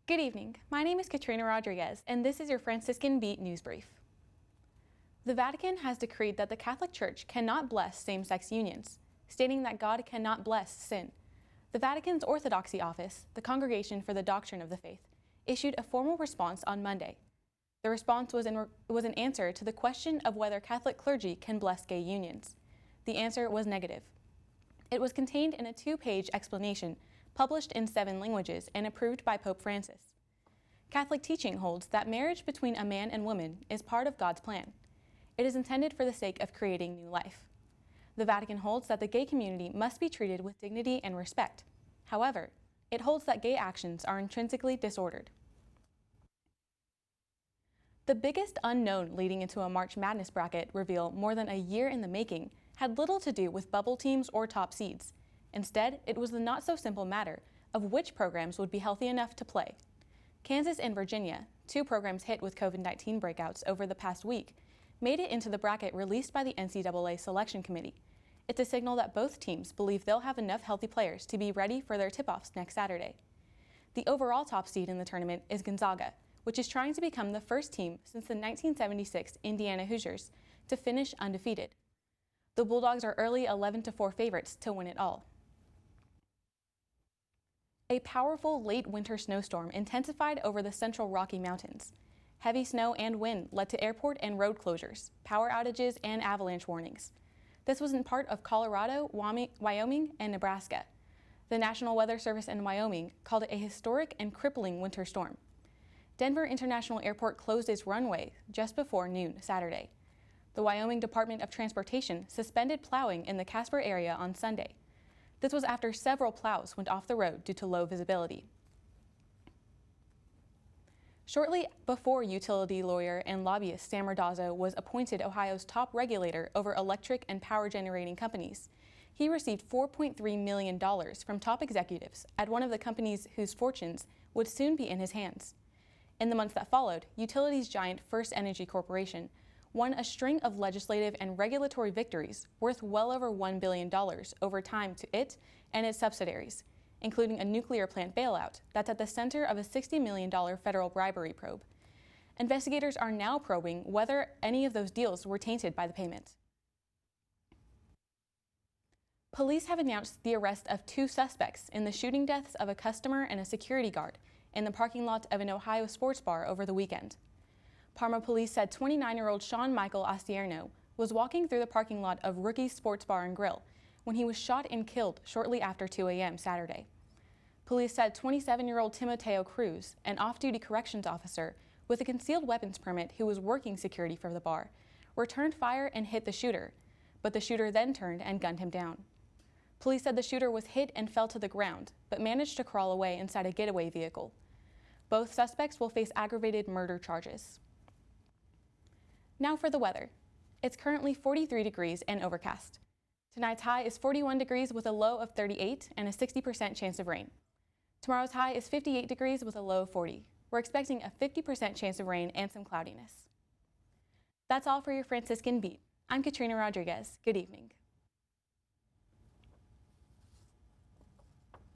Good evening. My name is Katrina Rodriguez, and this is your Franciscan Beat News Brief. The Vatican has decreed that the Catholic Church cannot bless same-sex unions, stating that God cannot bless sin. The Vatican's Orthodoxy Office, the Congregation for the Doctrine of the Faith, issued a formal response on Monday. The response was an answer to the question of whether Catholic clergy can bless gay unions. The answer was negative. It was contained in a 2-page explanation published in 7 languages and approved by Pope Francis. Catholic teaching holds that marriage between a man and woman is part of God's plan. It is intended for the sake of creating new life. The Vatican holds that the gay community must be treated with dignity and respect. However, it holds that gay actions are intrinsically disordered. The biggest unknown leading into a March Madness bracket reveal more than a year in the making had little to do with bubble teams or top seeds. Instead, it was the not-so-simple matter of which programs would be healthy enough to play. Kansas and Virginia, 2 programs hit with COVID-19 breakouts over the past week, made it into the bracket released by the NCAA Selection Committee. It's a signal that both teams believe they'll have enough healthy players to be ready for their tip-offs next Saturday. The overall top seed in the tournament is Gonzaga, which is trying to become the first team since the 1976 Indiana Hoosiers to finish undefeated. The Bulldogs are early 11-4 favorites to win it all. A powerful late winter snowstorm intensified over the central Rocky Mountains. Heavy snow and wind led to airport and road closures, power outages, and avalanche warnings. This was in part of Colorado, Wyoming, and Nebraska. The National Weather Service in Wyoming called it a historic and crippling winter storm. Denver International Airport closed its runway just before noon Saturday. The Wyoming Department of Transportation suspended plowing in the Casper area on Sunday. This was after several plows went off the road due to low visibility. Shortly before utility lawyer and lobbyist Sam Randazzo was appointed Ohio's top regulator over electric and power generating companies, he received $4.3 million from top executives at one of the companies whose fortunes would soon be in his hands. In the months that followed, utilities giant First Energy Corporation won a string of legislative and regulatory victories worth well over $1 billion over time to it and its subsidiaries, including a nuclear plant bailout that's at the center of a $60 million federal bribery probe. Investigators are now probing whether any of those deals were tainted by the payment. Police have announced the arrest of 2 suspects in the shooting deaths of a customer and a security guard in the parking lot of an Ohio sports bar over the weekend. Parma police said 29-year-old Sean Michael Astierno was walking through the parking lot of Rookie's Sports Bar and Grill when he was shot and killed shortly after 2 a.m. Saturday. Police said 27-year-old Timoteo Cruz, an off-duty corrections officer with a concealed weapons permit who was working security for the bar, returned fire and hit the shooter, but the shooter then turned and gunned him down. Police said the shooter was hit and fell to the ground, but managed to crawl away inside a getaway vehicle. Both suspects will face aggravated murder charges. Now for the weather. It's currently 43 degrees and overcast. Tonight's high is 41 degrees with a low of 38 and a 60% chance of rain. Tomorrow's high is 58 degrees with a low of 40. We're expecting a 50% chance of rain and some cloudiness. That's all for your Franciscan Beat. I'm Katrina Rodriguez. Good evening.